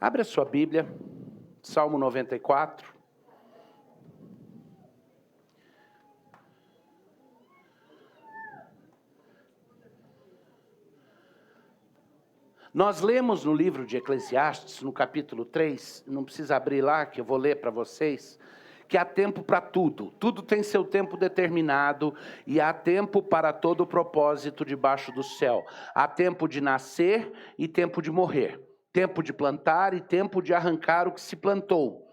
Abre a sua Bíblia, Salmo 94. Nós lemos no livro de Eclesiastes, no capítulo 3, não precisa abrir lá, que eu vou ler para vocês, que há tempo para tudo. Tudo tem seu tempo determinado e há tempo para todo o propósito debaixo do céu. Há tempo de nascer e tempo de morrer. Tempo de plantar e tempo de arrancar o que se plantou.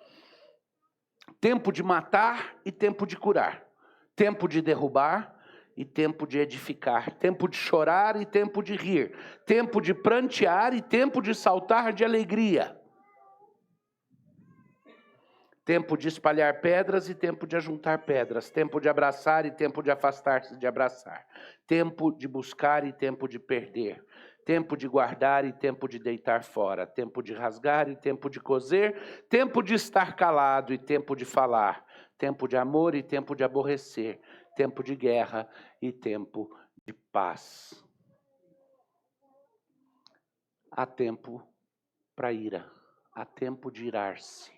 Tempo de matar e tempo de curar. Tempo de derrubar e tempo de edificar. Tempo de chorar e tempo de rir. Tempo de prantear e tempo de saltar de alegria. Tempo de espalhar pedras e tempo de ajuntar pedras. Tempo de abraçar e tempo de afastar-se de abraçar. Tempo de buscar e tempo de perder. Tempo de guardar e tempo de deitar fora. Tempo de rasgar e tempo de coser. Tempo de estar calado e tempo de falar. Tempo de amor e tempo de aborrecer. Tempo de guerra e tempo de paz. Há tempo para ira. Há tempo de irar-se.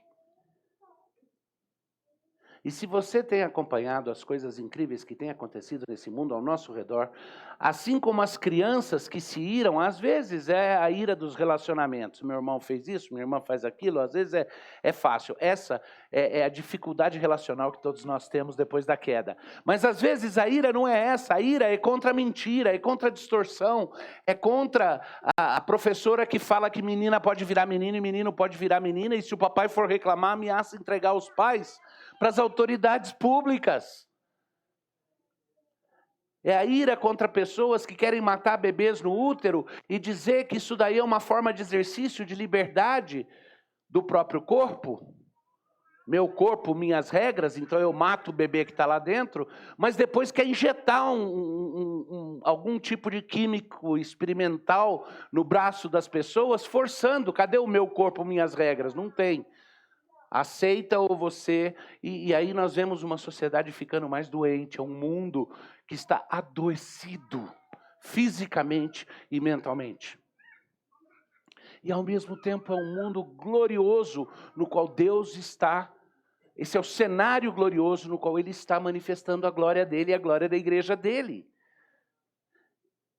E se você tem acompanhado as coisas incríveis que têm acontecido nesse mundo ao nosso redor, assim como as crianças que se iram, às vezes é a ira dos relacionamentos. Meu irmão fez isso, minha irmã faz aquilo, às vezes é fácil. Essa é a dificuldade relacional que todos nós temos depois da queda. Mas às vezes a ira não é essa, a ira é contra a mentira, é contra a distorção, é contra a professora que fala que menina pode virar menino e menino pode virar menina, e se o papai for reclamar, ameaça entregar os pais para as autoridades públicas. É a ira contra pessoas que querem matar bebês no útero e dizer que isso daí é uma forma de exercício de liberdade do próprio corpo. Meu corpo, minhas regras, então eu mato o bebê que está lá dentro, mas depois quer injetar algum tipo de químico experimental no braço das pessoas, forçando. Cadê o meu corpo, minhas regras? Não tem. Aceita ou você, e aí nós vemos uma sociedade ficando mais doente, é um mundo que está adoecido fisicamente e mentalmente. E ao mesmo tempo é um mundo glorioso no qual Deus está, esse é o cenário glorioso no qual Ele está manifestando a glória dEle e a glória da igreja dEle.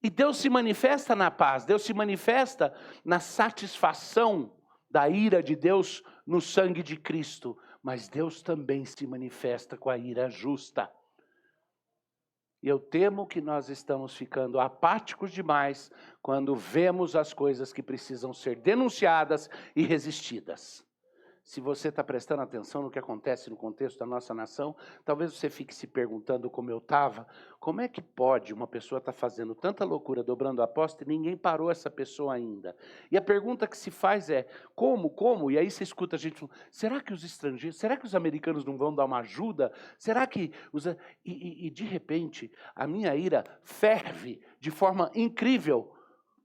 E Deus se manifesta na paz, Deus se manifesta na satisfação da ira de Deus no sangue de Cristo, mas Deus também se manifesta com a ira justa. E eu temo que nós estamos ficando apáticos demais quando vemos as coisas que precisam ser denunciadas e resistidas. Se você está prestando atenção no que acontece no contexto da nossa nação, talvez você fique se perguntando como eu estava, como é que pode uma pessoa estar fazendo tanta loucura, dobrando a aposta, e ninguém parou essa pessoa ainda? E a pergunta que se faz é, como? E aí você escuta a gente falando, será que os estrangeiros, será que os americanos não vão dar uma ajuda? Será que E de repente, a minha ira ferve de forma incrível,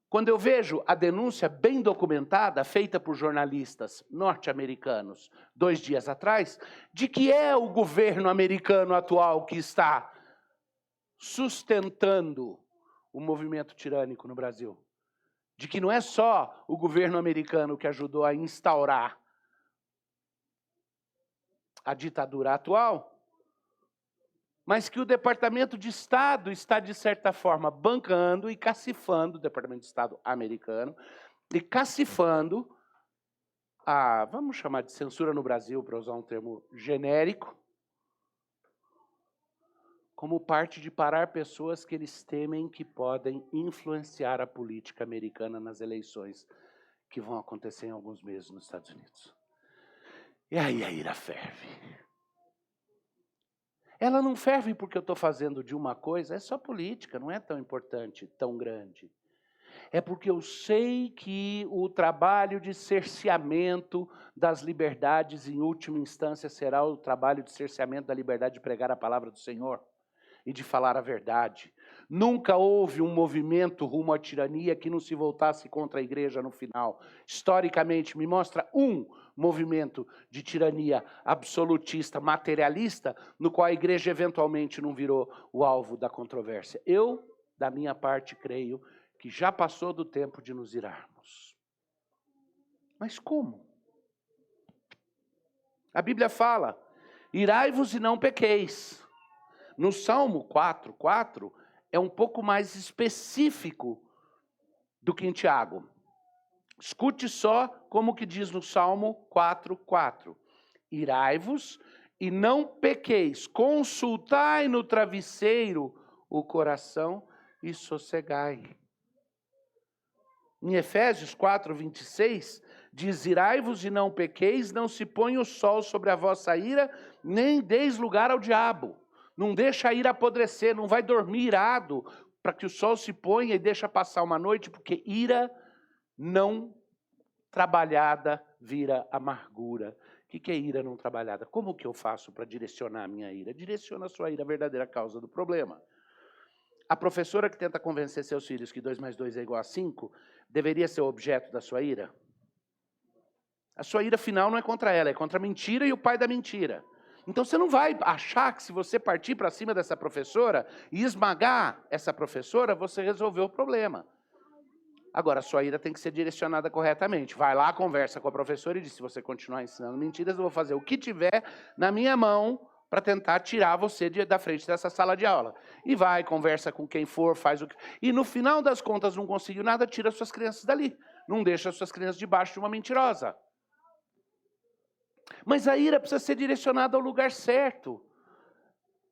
quando eu vejo a denúncia bem documentada, feita por jornalistas norte-americanos, 2 dias atrás, de que é o governo americano atual que está sustentando o movimento tirânico no Brasil. De que não é só o governo americano que ajudou a instaurar a ditadura atual, mas que o Departamento de Estado está, de certa forma, bancando e cacifando, o Departamento de Estado americano, e cacifando a, vamos chamar de censura no Brasil, para usar um termo genérico, como parte de parar pessoas que eles temem que podem influenciar a política americana nas eleições que vão acontecer em alguns meses nos Estados Unidos. E aí a ira ferve. Ela não ferve porque eu estou fazendo de uma coisa, é só política, não é tão importante, tão grande. É porque eu sei que o trabalho de cerceamento das liberdades, em última instância, será o trabalho de cerceamento da liberdade de pregar a palavra do Senhor e de falar a verdade. Nunca houve um movimento rumo à tirania que não se voltasse contra a igreja no final. Historicamente, me mostra um movimento de tirania absolutista, materialista, no qual a igreja eventualmente não virou o alvo da controvérsia. Eu, da minha parte, creio que já passou do tempo de nos irarmos. Mas como? A Bíblia fala, irai-vos e não pequeis. No Salmo 4:4 é um pouco mais específico do que em Tiago. Escute só como que diz no Salmo 4:4. Irai-vos e não pequeis, consultai no travesseiro o coração e sossegai. Em Efésios 4:26, diz, irai-vos e não pequeis, não se ponha o sol sobre a vossa ira, nem deis lugar ao diabo. Não deixa a ira apodrecer, não vai dormir irado, para que o sol se ponha e deixa passar uma noite, porque ira não trabalhada vira amargura. O que é ira não trabalhada? Como que eu faço para direcionar a minha ira? Direciona a sua ira, a verdadeira causa do problema. A professora que tenta convencer seus filhos que 2 mais 2 é igual a 5, deveria ser o objeto da sua ira? A sua ira final não é contra ela, é contra a mentira e o pai da mentira. Então você não vai achar que se você partir para cima dessa professora e esmagar essa professora, você resolveu o problema. Agora, a sua ira tem que ser direcionada corretamente. Vai lá, conversa com a professora e diz, se você continuar ensinando mentiras, eu vou fazer o que tiver na minha mão para tentar tirar você da frente dessa sala de aula. E vai, conversa com quem for, faz o que... E no final das contas não conseguiu nada, tira suas crianças dali. Não deixa suas crianças debaixo de uma mentirosa. Mas a ira precisa ser direcionada ao lugar certo.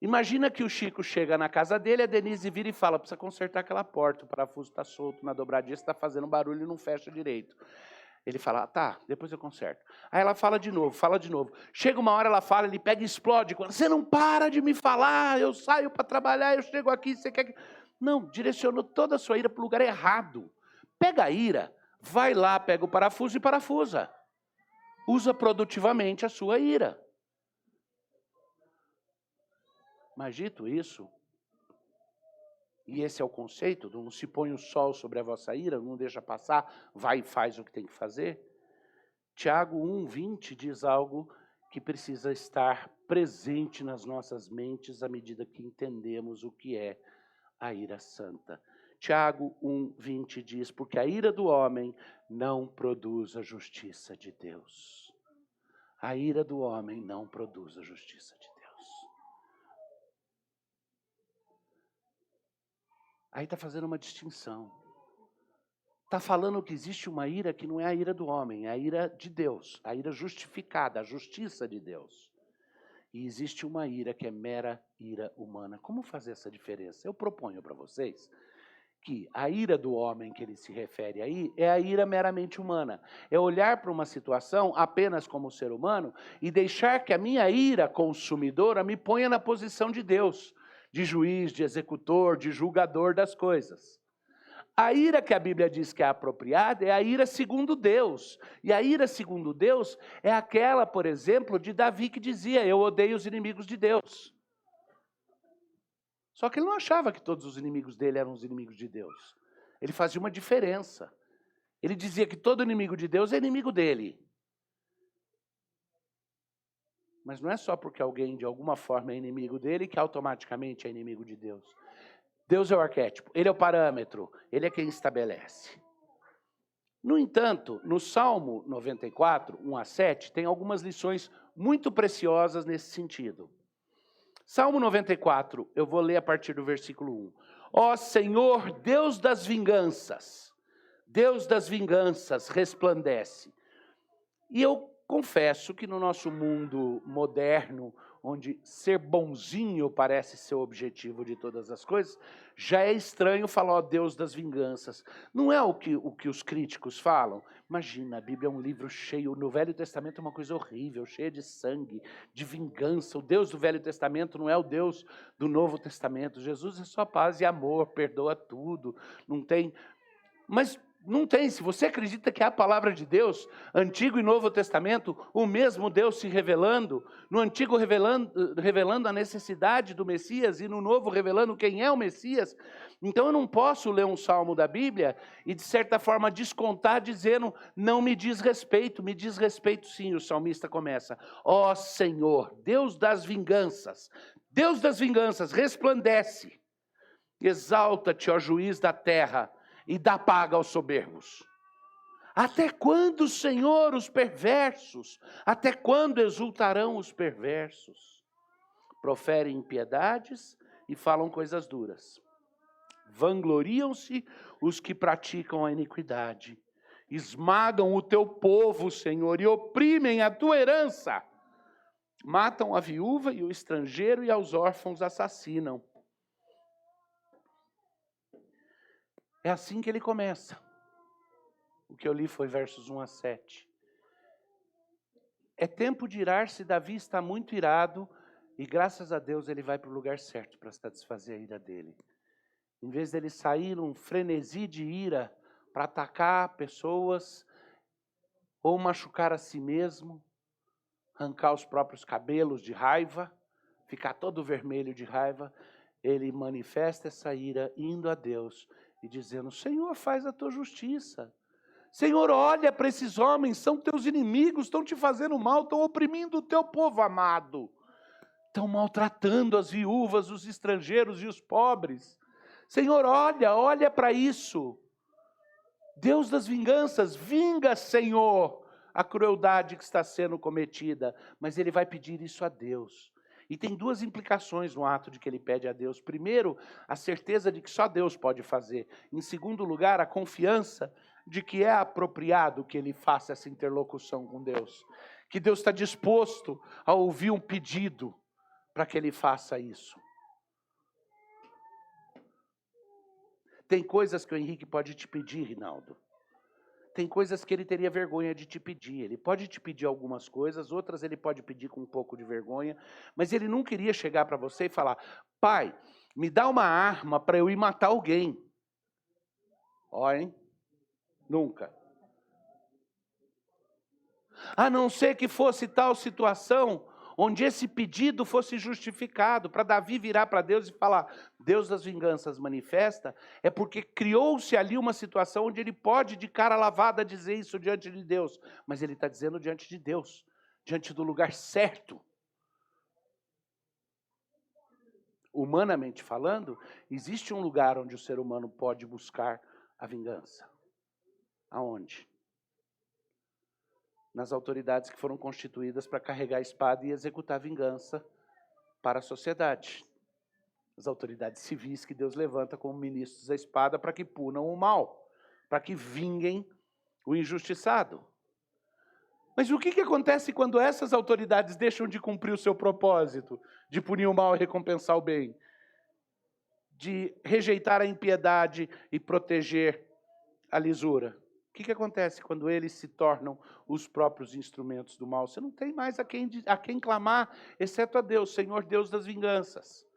Imagina que o Chico chega na casa dele, a Denise vira e fala, precisa consertar aquela porta, o parafuso está solto na dobradinha, está fazendo barulho e não fecha direito. Ele fala, tá, depois eu conserto. Aí ela fala de novo. Chega uma hora, ela fala, ele pega e explode. Você não para de me falar, eu saio para trabalhar, eu chego aqui, você quer que... Não, direcionou toda a sua ira para o lugar errado. Pega a ira, vai lá, pega o parafuso e parafusa. Usa produtivamente a sua ira. Mas dito isso, e esse é o conceito, não se põe o sol sobre a vossa ira, não deixa passar, vai e faz o que tem que fazer. Tiago 1:20 diz algo que precisa estar presente nas nossas mentes à medida que entendemos o que é a ira santa. Tiago 1:20 diz, porque a ira do homem não produz a justiça de Deus. A ira do homem não produz a justiça de Deus. Aí está fazendo uma distinção. Está falando que existe uma ira que não é a ira do homem, é a ira de Deus, a ira justificada, a justiça de Deus. E existe uma ira que é mera ira humana. Como fazer essa diferença? Eu proponho para vocês que a ira do homem que ele se refere aí é a ira meramente humana. É olhar para uma situação apenas como ser humano e deixar que a minha ira consumidora me ponha na posição de Deus, de juiz, de executor, de julgador das coisas. A ira que a Bíblia diz que é apropriada é a ira segundo Deus. E a ira segundo Deus é aquela, por exemplo, de Davi que dizia, eu odeio os inimigos de Deus. Só que ele não achava que todos os inimigos dele eram os inimigos de Deus. Ele fazia uma diferença. Ele dizia que todo inimigo de Deus é inimigo dele. Mas não é só porque alguém de alguma forma é inimigo dele que automaticamente é inimigo de Deus. Deus é o arquétipo, ele é o parâmetro, ele é quem estabelece. No entanto, no Salmo 94, 1-7, tem algumas lições muito preciosas nesse sentido. Salmo 94, eu vou ler a partir do versículo 1. Ó Senhor, Deus das vinganças, resplandece. E eu confesso que no nosso mundo moderno, onde ser bonzinho parece ser o objetivo de todas as coisas, já é estranho falar, ó Deus das vinganças. Não é o que os críticos falam? Imagina, a Bíblia é um livro cheio, no Velho Testamento é uma coisa horrível, cheia de sangue, de vingança. O Deus do Velho Testamento não é o Deus do Novo Testamento. Jesus é só paz e amor, perdoa tudo, não tem... Mas não tem, se você acredita que é a palavra de Deus, Antigo e Novo Testamento, o mesmo Deus se revelando, no Antigo revelando a necessidade do Messias e no Novo revelando quem é o Messias, então eu não posso ler um salmo da Bíblia e de certa forma descontar dizendo, não me diz respeito sim, o salmista começa, ó Senhor, Deus das vinganças, resplandece, exalta-te, ó juiz da terra, e dá paga aos soberbos. Até quando, Senhor, os perversos? Até quando exultarão os perversos? Proferem impiedades e falam coisas duras. Vangloriam-se os que praticam a iniquidade. Esmagam o teu povo, Senhor, e oprimem a tua herança. Matam a viúva e o estrangeiro e aos órfãos assassinam. É assim que ele começa. O que eu li foi versos 1 a 7. É tempo de irar-se, Davi está muito irado, e graças a Deus ele vai para o lugar certo para satisfazer a ira dele. Em vez dele sair num frenesi de ira para atacar pessoas, ou machucar a si mesmo, arrancar os próprios cabelos de raiva, ficar todo vermelho de raiva, ele manifesta essa ira indo a Deus e dizendo: Senhor, faz a tua justiça. Senhor, olha para esses homens, são teus inimigos, estão te fazendo mal, estão oprimindo o teu povo amado. Estão maltratando as viúvas, os estrangeiros e os pobres. Senhor, olha para isso. Deus das vinganças, vinga, Senhor, a crueldade que está sendo cometida. Mas ele vai pedir isso a Deus. E tem duas implicações no ato de que ele pede a Deus. Primeiro, a certeza de que só Deus pode fazer. Em segundo lugar, a confiança de que é apropriado que ele faça essa interlocução com Deus. Que Deus está disposto a ouvir um pedido para que ele faça isso. Tem coisas que o Henrique pode te pedir, Rinaldo. Tem coisas que ele teria vergonha de te pedir. Ele pode te pedir algumas coisas, outras ele pode pedir com um pouco de vergonha, mas ele nunca iria chegar para você e falar: pai, me dá uma arma para eu ir matar alguém. Olhem, nunca. A não ser que fosse tal situação onde esse pedido fosse justificado, para Davi virar para Deus e falar: Deus das vinganças manifesta, é porque criou-se ali uma situação onde ele pode de cara lavada dizer isso diante de Deus, mas ele está dizendo diante de Deus, diante do lugar certo. Humanamente falando, existe um lugar onde o ser humano pode buscar a vingança. Aonde? Nas autoridades que foram constituídas para carregar a espada e executar vingança para a sociedade. As autoridades civis que Deus levanta como ministros da espada para que punam o mal, para que vinguem o injustiçado. Mas o que acontece quando essas autoridades deixam de cumprir o seu propósito, de punir o mal e recompensar o bem, de rejeitar a impiedade e proteger a lisura? O que acontece quando eles se tornam os próprios instrumentos do mal? Você não tem mais a quem clamar, exceto a Deus, Senhor Deus das vinganças.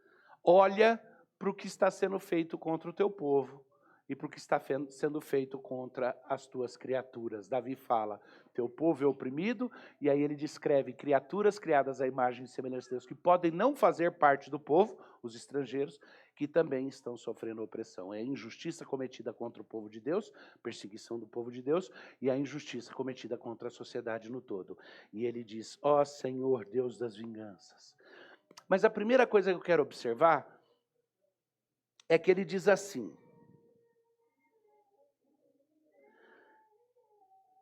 Olha para o que está sendo feito contra o teu povo e para o que está sendo feito contra as tuas criaturas. Davi fala: teu povo é oprimido, e aí ele descreve criaturas criadas à imagem e semelhança de Deus, que podem não fazer parte do povo, os estrangeiros, que também estão sofrendo opressão. É a injustiça cometida contra o povo de Deus, perseguição do povo de Deus, e a injustiça cometida contra a sociedade no todo. E ele diz: ó Senhor, Deus das vinganças. Mas a primeira coisa que eu quero observar é que ele diz assim,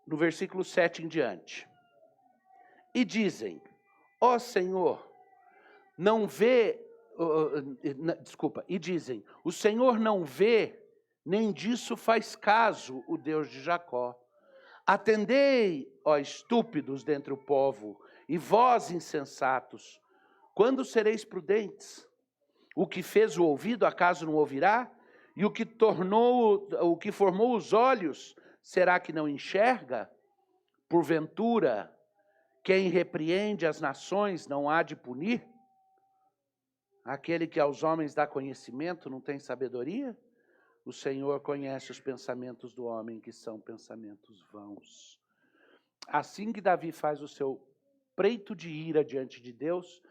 no versículo 7 em diante: e dizem, ó Senhor, não vê... e dizem, o Senhor não vê, nem disso faz caso o Deus de Jacó. Atendei, ó estúpidos dentre o povo, e vós insensatos, quando sereis prudentes? O que fez o ouvido, acaso não ouvirá? E o que formou os olhos, será que não enxerga? Porventura, quem repreende as nações não há de punir? Aquele que aos homens dá conhecimento não tem sabedoria? O Senhor conhece os pensamentos do homem, que são pensamentos vãos. Assim que Davi faz o seu preito de ira diante de Deus,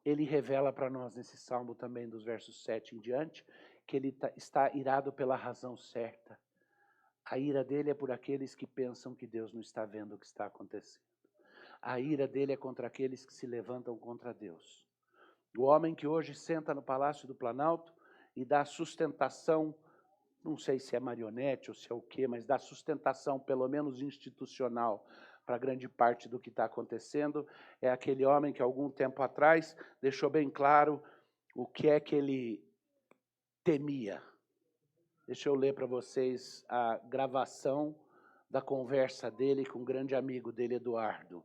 ele revela para nós nesse salmo também, dos versos 7 em diante, que ele está irado pela razão certa. A ira dele é por aqueles que pensam que Deus não está vendo o que está acontecendo. A ira dele é contra aqueles que se levantam contra Deus. O homem que hoje senta no Palácio do Planalto e dá sustentação não sei se é marionete ou se é o quê, mas dá sustentação, pelo menos institucional, para grande parte do que está acontecendo, é aquele homem que algum tempo atrás deixou bem claro o que é que ele temia. Deixa eu ler para vocês a gravação da conversa dele com um grande amigo dele, Eduardo,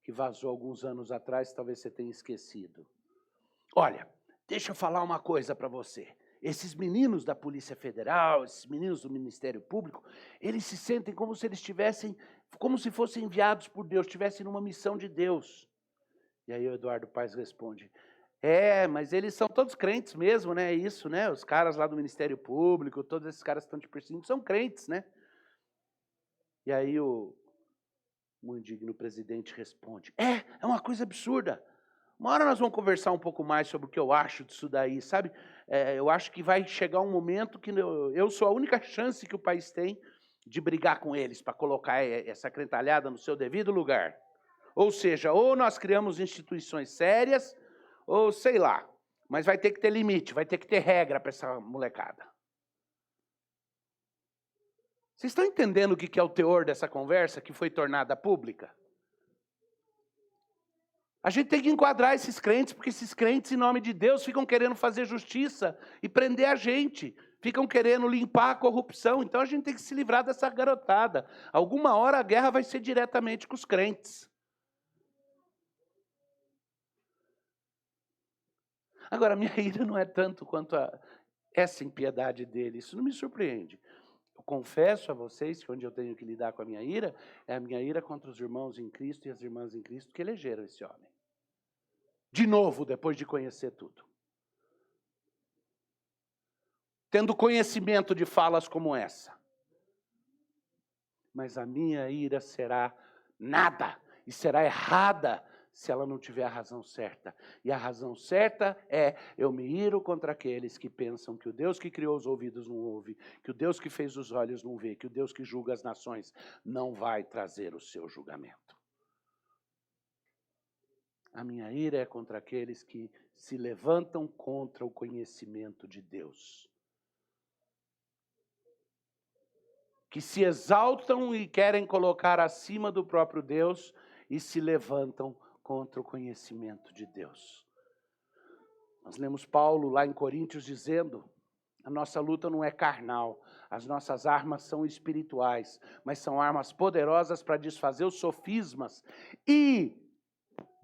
que vazou alguns anos atrás, talvez você tenha esquecido. Olha, deixa eu falar uma coisa para você. Esses meninos da Polícia Federal, esses meninos do Ministério Público, eles se sentem como se eles estivessem, como se fossem enviados por Deus, estivessem numa missão de Deus. E aí o Eduardo Paes responde, mas eles são todos crentes mesmo, né? Isso, né? Os caras lá do Ministério Público, todos esses caras que estão te perseguindo, são crentes, né? E aí o indigno presidente responde, é uma coisa absurda. Uma hora nós vamos conversar um pouco mais sobre o que eu acho disso daí, sabe? Eu acho que vai chegar um momento que eu sou a única chance que o país tem de brigar com eles, para colocar essa crentalhada no seu devido lugar. Ou seja, ou nós criamos instituições sérias, ou sei lá, mas vai ter que ter limite, vai ter que ter regra para essa molecada. Vocês estão entendendo o que é o teor dessa conversa que foi tornada pública? A gente tem que enquadrar esses crentes, porque esses crentes, em nome de Deus, ficam querendo fazer justiça e prender a gente. Ficam querendo limpar a corrupção. Então a gente tem que se livrar dessa garotada. Alguma hora a guerra vai ser diretamente com os crentes. Agora, minha ira não é tanto quanto essa impiedade dele. Isso não me surpreende. Eu confesso a vocês que onde eu tenho que lidar com a minha ira, é a minha ira contra os irmãos em Cristo e as irmãs em Cristo que elegeram esse homem. De novo, depois de conhecer tudo. Tendo conhecimento de falas como essa. Mas a minha ira será nada, e será errada, se ela não tiver a razão certa. E a razão certa é, eu me iro contra aqueles que pensam que o Deus que criou os ouvidos não ouve, que o Deus que fez os olhos não vê, que o Deus que julga as nações não vai trazer o seu julgamento. A minha ira é contra aqueles que se levantam contra o conhecimento de Deus. Que se exaltam e querem colocar acima do próprio Deus e se levantam contra o conhecimento de Deus. Nós lemos Paulo lá em Coríntios dizendo, a nossa luta não é carnal, as nossas armas são espirituais, mas são armas poderosas para desfazer os sofismas e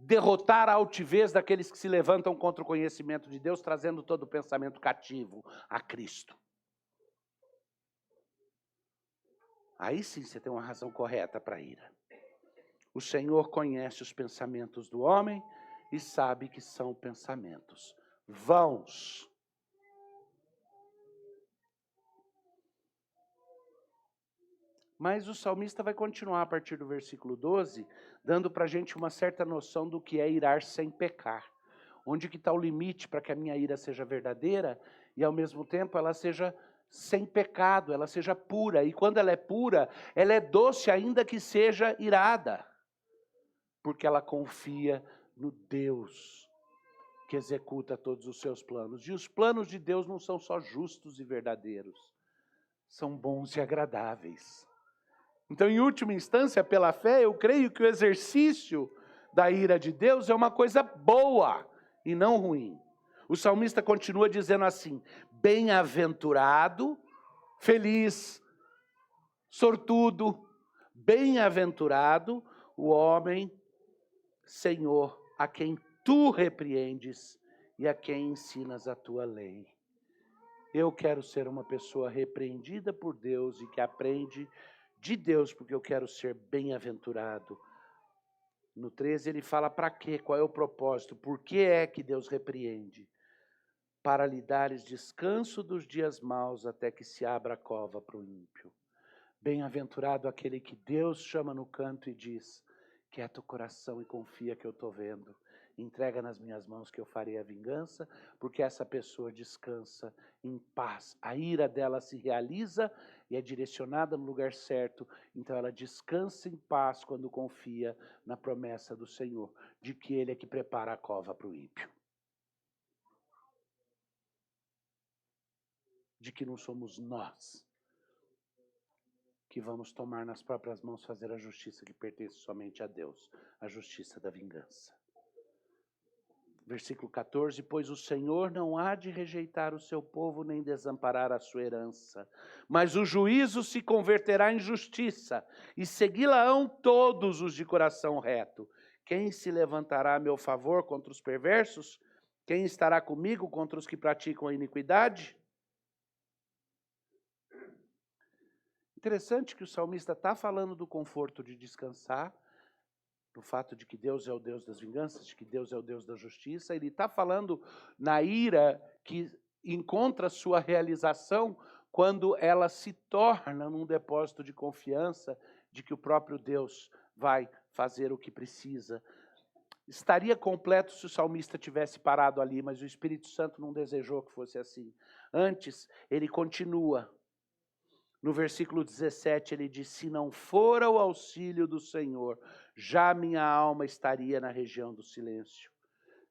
derrotar a altivez daqueles que se levantam contra o conhecimento de Deus, trazendo todo o pensamento cativo a Cristo. Aí sim você tem uma razão correta para a ira. O Senhor conhece os pensamentos do homem e sabe que são pensamentos vãos. Mas o salmista vai continuar a partir do versículo 12, dando para a gente uma certa noção do que é irar sem pecar. Onde que está o limite para que a minha ira seja verdadeira e ao mesmo tempo ela seja sem pecado, ela seja pura. E quando ela é pura, ela é doce ainda que seja irada. Porque ela confia no Deus que executa todos os seus planos. E os planos de Deus não são só justos e verdadeiros, são bons e agradáveis. Então, em última instância, pela fé, eu creio que o exercício da ira de Deus é uma coisa boa e não ruim. O salmista continua dizendo assim, bem-aventurado, feliz, sortudo, bem-aventurado o homem, Senhor, a quem tu repreendes e a quem ensinas a tua lei. Eu quero ser uma pessoa repreendida por Deus e que aprende de Deus, porque eu quero ser bem-aventurado. No 13 ele fala para quê? Qual é o propósito? Por que é que Deus repreende? Para lhe dares descanso dos dias maus até que se abra a cova para o ímpio. Bem-aventurado aquele que Deus chama no canto e diz, quieta o coração e confia que eu estou vendo. Entrega nas minhas mãos que eu farei a vingança, porque essa pessoa descansa em paz. A ira dela se realiza e é direcionada no lugar certo, então ela descansa em paz quando confia na promessa do Senhor, de que Ele é que prepara a cova para o ímpio. de que não somos nós que vamos tomar nas próprias mãos fazer a justiça que pertence somente a Deus, a justiça da vingança. Versículo 14, pois o Senhor não há de rejeitar o seu povo, nem desamparar a sua herança, mas o juízo se converterá em justiça, e segui-la-ão todos os de coração reto. Quem se levantará a meu favor contra os perversos? Quem estará comigo contra os que praticam a iniquidade? Interessante que o salmista está falando do conforto de descansar, do fato de que Deus é o Deus das vinganças, de que Deus é o Deus da justiça. Ele está falando na ira que encontra sua realização quando ela se torna num depósito de confiança de que o próprio Deus vai fazer o que precisa. Estaria completo se o salmista tivesse parado ali, mas o Espírito Santo não desejou que fosse assim. Antes, ele continua. No versículo 17 ele diz, se não fora o auxílio do Senhor, já minha alma estaria na região do silêncio.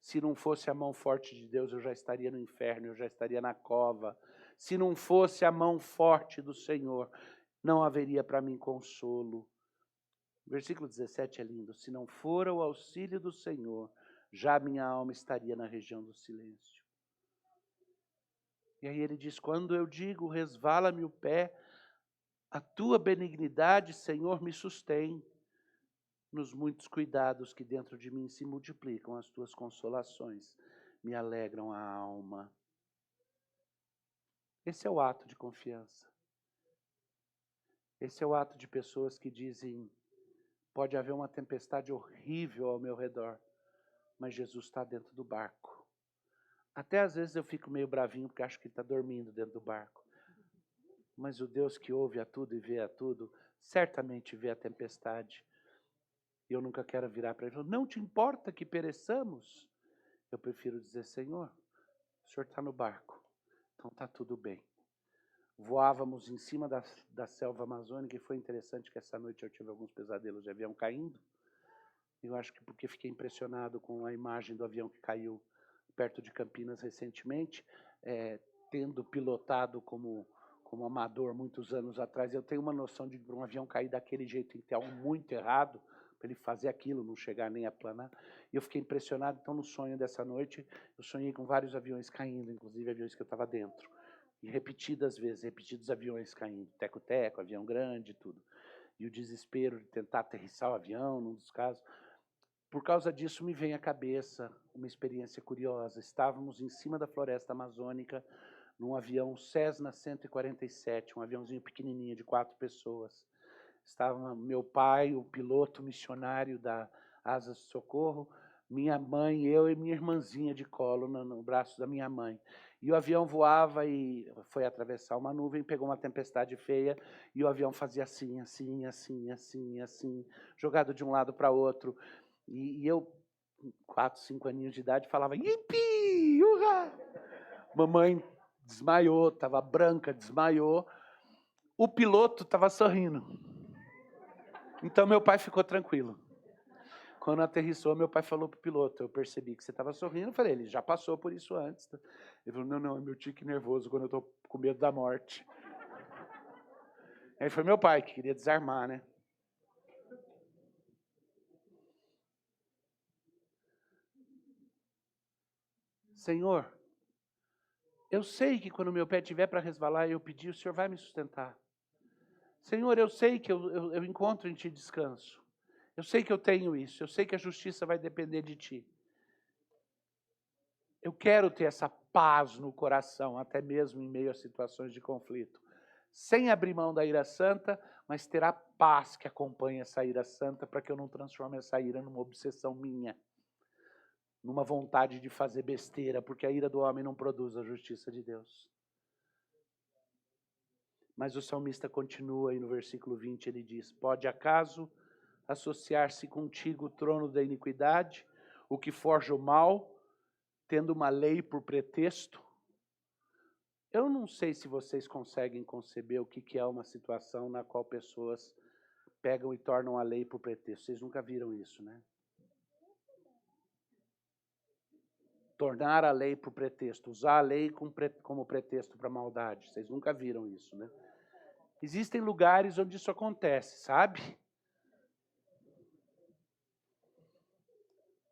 Se não fosse a mão forte de Deus, eu já estaria no inferno, eu já estaria na cova. Se não fosse a mão forte do Senhor, não haveria para mim consolo. Versículo 17 é lindo, se não fora o auxílio do Senhor, já minha alma estaria na região do silêncio. E aí ele diz, quando eu digo, resvala-me o pé, a tua benignidade, Senhor, me sustém. Nos muitos cuidados que dentro de mim se multiplicam, as tuas consolações me alegram a alma. Esse é o ato de confiança. Esse é o ato de pessoas que dizem, pode haver uma tempestade horrível ao meu redor, mas Jesus está dentro do barco. Até às vezes eu fico meio bravinho porque acho que ele está dormindo dentro do barco. Mas o Deus que ouve a tudo e vê a tudo, certamente vê a tempestade. E eu nunca quero virar para ele e falar, não te importa que pereçamos? Eu prefiro dizer, Senhor, o Senhor está no barco, então está tudo bem. Voávamos em cima da selva amazônica e foi interessante que essa noite eu tive alguns pesadelos de avião caindo. Eu acho que porque fiquei impressionado com a imagem do avião que caiu perto de Campinas recentemente, tendo pilotado como amador muitos anos atrás, eu tenho uma noção de que para um avião cair daquele jeito tem que ter algo muito errado, para ele fazer aquilo, não chegar nem a planar. E eu fiquei impressionado, então no sonho dessa noite, eu sonhei com vários aviões caindo, inclusive aviões que eu estava dentro. E repetidas vezes, repetidos aviões caindo, teco-teco, avião grande, tudo. E o desespero de tentar aterrissar o avião, num dos casos. Por causa disso me vem à cabeça uma experiência curiosa. Estávamos em cima da floresta amazônica, num avião Cessna 147, um aviãozinho pequenininho de 4 pessoas. Estava meu pai, o piloto missionário da Asas de Socorro, minha mãe, eu e minha irmãzinha de colo no braço da minha mãe. E o avião voava e foi atravessar uma nuvem, pegou uma tempestade feia, e o avião fazia assim, assim, assim, assim, assim, jogado de um lado para outro. E eu, com 4, 5 aninhos de idade, falava, yipi, urra! Mamãe desmaiou, estava branca, desmaiou. O piloto estava sorrindo. Então meu pai ficou tranquilo. Quando aterrissou, meu pai falou para o piloto, eu percebi que você estava sorrindo. Eu falei, ele já passou por isso antes. Ele falou, não, é meu tique nervoso quando eu estou com medo da morte. Aí foi meu pai que queria desarmar, né? Senhor, eu sei que quando meu pé estiver para resvalar e eu pedir, o Senhor vai me sustentar. Senhor, eu sei que eu encontro em Ti descanso. Eu sei que eu tenho isso. Eu sei que a justiça vai depender de Ti. Eu quero ter essa paz no coração, até mesmo em meio a situações de conflito. Sem abrir mão da ira santa, mas ter a paz que acompanha essa ira santa, para que eu não transforme essa ira numa obsessão minha, numa vontade de fazer besteira, porque a ira do homem não produz a justiça de Deus. Mas o salmista continua aí no versículo 20, ele diz, pode acaso associar-se contigo o trono da iniquidade, o que forja o mal, tendo uma lei por pretexto? Eu não sei se vocês conseguem conceber o que é uma situação na qual pessoas pegam e tornam a lei por pretexto. Vocês nunca viram isso, né? tornar a lei por pretexto, usar a lei como pretexto para maldade. Vocês nunca viram isso, né? Existem lugares onde isso acontece, sabe?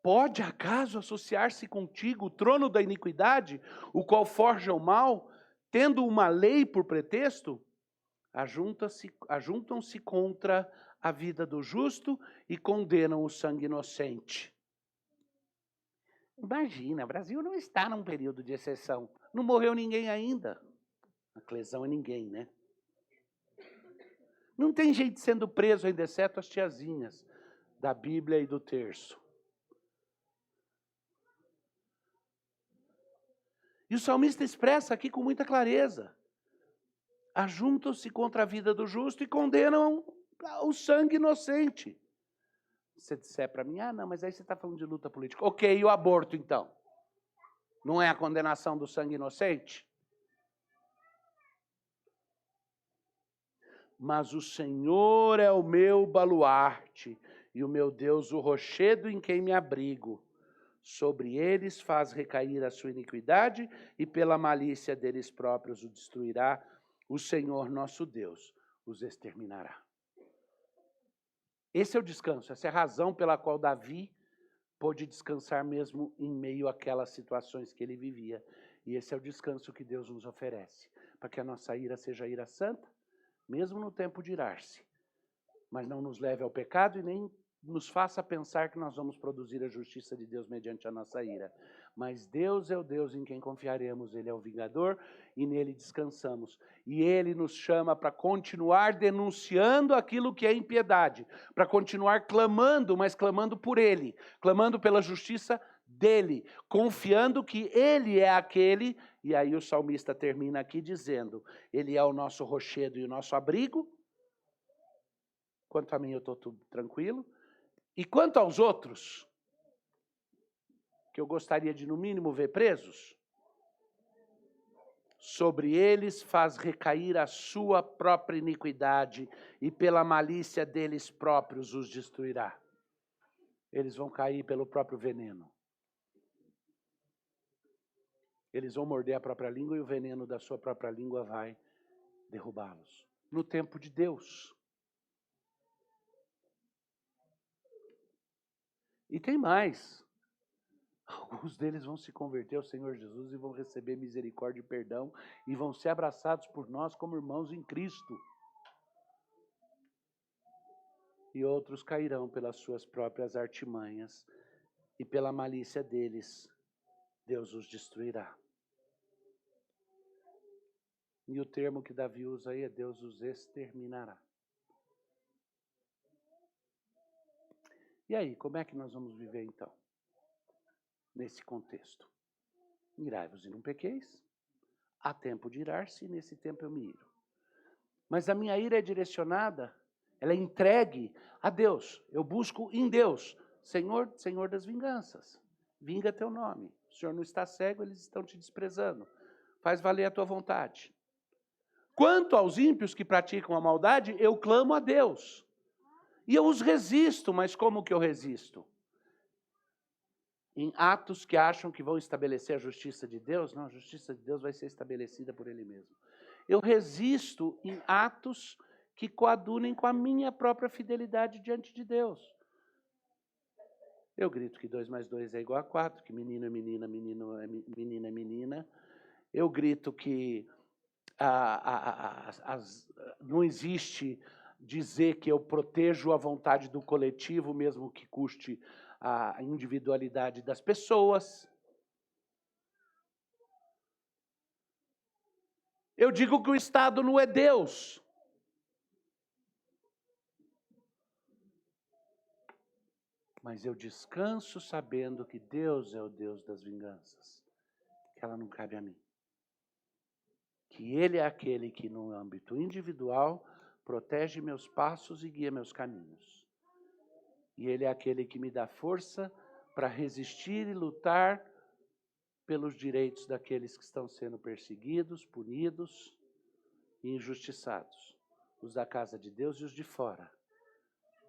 Pode acaso associar-se contigo o trono da iniquidade, o qual forja o mal, tendo uma lei por pretexto? Ajuntam-se contra a vida do justo e condenam o sangue inocente. Imagina, o Brasil não está num período de exceção. Não morreu ninguém ainda. A lesão é ninguém, né? Não tem gente sendo preso ainda, exceto as tiazinhas da Bíblia e do terço. E o salmista expressa aqui com muita clareza. Ajuntam-se contra a vida do justo e condenam o sangue inocente. Se você disser para mim, não, mas aí você está falando de luta política. Ok, e o aborto então? Não é a condenação do sangue inocente? Mas o Senhor é o meu baluarte e o meu Deus o rochedo em quem me abrigo. Sobre eles faz recair a sua iniquidade e pela malícia deles próprios o destruirá. O Senhor nosso Deus os exterminará. Esse é o descanso, essa é a razão pela qual Davi pôde descansar mesmo em meio àquelas situações que ele vivia. E esse é o descanso que Deus nos oferece, para que a nossa ira seja ira santa, mesmo no tempo de irar-se, mas não nos leve ao pecado e nem nos faça pensar que nós vamos produzir a justiça de Deus mediante a nossa ira. Mas Deus é o Deus em quem confiaremos, Ele é o vingador e nele descansamos. E Ele nos chama para continuar denunciando aquilo que é impiedade, para continuar clamando, mas clamando por Ele, clamando pela justiça dEle, confiando que Ele é aquele, e aí o salmista termina aqui dizendo, Ele é o nosso rochedo e o nosso abrigo. Quanto a mim, eu estou tudo tranquilo. E quanto aos outros, que eu gostaria de, no mínimo, ver presos, sobre eles faz recair a sua própria iniquidade e pela malícia deles próprios os destruirá. Eles vão cair pelo próprio veneno. Eles vão morder a própria língua e o veneno da sua própria língua vai derrubá-los. No tempo de Deus. E tem mais. Alguns deles vão se converter ao Senhor Jesus e vão receber misericórdia e perdão e vão ser abraçados por nós como irmãos em Cristo. E outros cairão pelas suas próprias artimanhas e pela malícia deles, Deus os destruirá. E o termo que Davi usa aí é Deus os exterminará. E aí, como é que nós vamos viver então? Nesse contexto. Irai-vos e não pequeis. Há tempo de irar-se e nesse tempo eu me iro. Mas a minha ira é direcionada, ela é entregue a Deus. Eu busco em Deus, Senhor, Senhor das vinganças. Vinga teu nome. O Senhor não está cego, eles estão te desprezando. Faz valer a tua vontade. Quanto aos ímpios que praticam a maldade, eu clamo a Deus. E eu os resisto, mas como que eu resisto? Em atos que acham que vão estabelecer a justiça de Deus? Não, a justiça de Deus vai ser estabelecida por Ele mesmo. Eu resisto em atos que coadunem com a minha própria fidelidade diante de Deus. Eu grito que 2 mais 2 é igual a 4, que menino é menina, menina é menina. Eu grito que não existe dizer que eu protejo a vontade do coletivo, mesmo que custe a individualidade das pessoas. Eu digo que o Estado não é Deus. Mas eu descanso sabendo que Deus é o Deus das vinganças, que ela não cabe a mim. Que Ele é aquele que, no âmbito individual, protege meus passos e guia meus caminhos. E Ele é aquele que me dá força para resistir e lutar pelos direitos daqueles que estão sendo perseguidos, punidos e injustiçados. Os da casa de Deus e os de fora.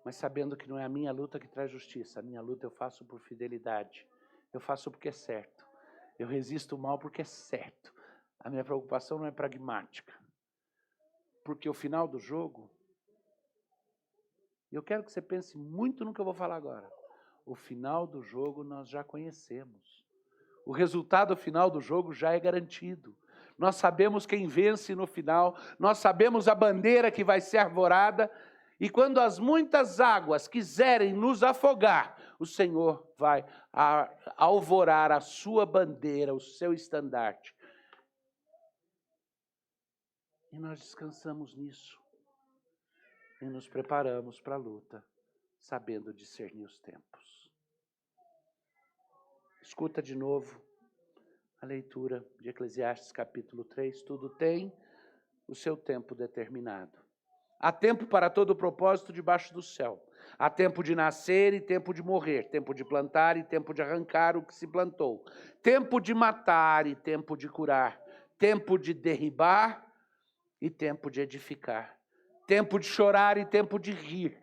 Mas sabendo que não é a minha luta que traz justiça. A minha luta eu faço por fidelidade. Eu faço porque é certo. Eu resisto o mal porque é certo. A minha preocupação não é pragmática. Porque o final do jogo, eu quero que você pense muito no que eu vou falar agora. O final do jogo nós já conhecemos. O resultado final do jogo já é garantido. Nós sabemos quem vence no final, nós sabemos a bandeira que vai ser arvorada, e quando as muitas águas quiserem nos afogar, o Senhor vai alvorar a sua bandeira, o seu estandarte. E nós descansamos nisso. E nos preparamos para a luta, sabendo discernir os tempos. Escuta de novo a leitura de Eclesiastes capítulo 3. Tudo tem o seu tempo determinado. Há tempo para todo propósito debaixo do céu. Há tempo de nascer e tempo de morrer. Tempo de plantar e tempo de arrancar o que se plantou. Tempo de matar e tempo de curar. Tempo de derribar e tempo de edificar. Tempo de chorar e tempo de rir.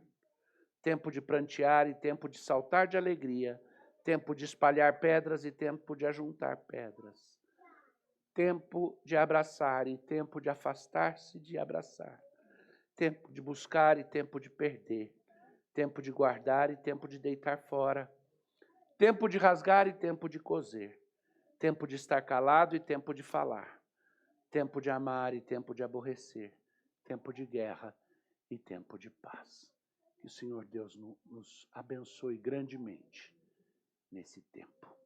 Tempo de prantear e tempo de saltar de alegria. Tempo de espalhar pedras e tempo de ajuntar pedras. Tempo de abraçar e tempo de afastar-se de abraçar. Tempo de buscar e tempo de perder. Tempo de guardar e tempo de deitar fora. Tempo de rasgar e tempo de coser. Tempo de estar calado e tempo de falar. Tempo de amar e tempo de aborrecer. Tempo de guerra e tempo de paz. Que o Senhor Deus nos abençoe grandemente nesse tempo.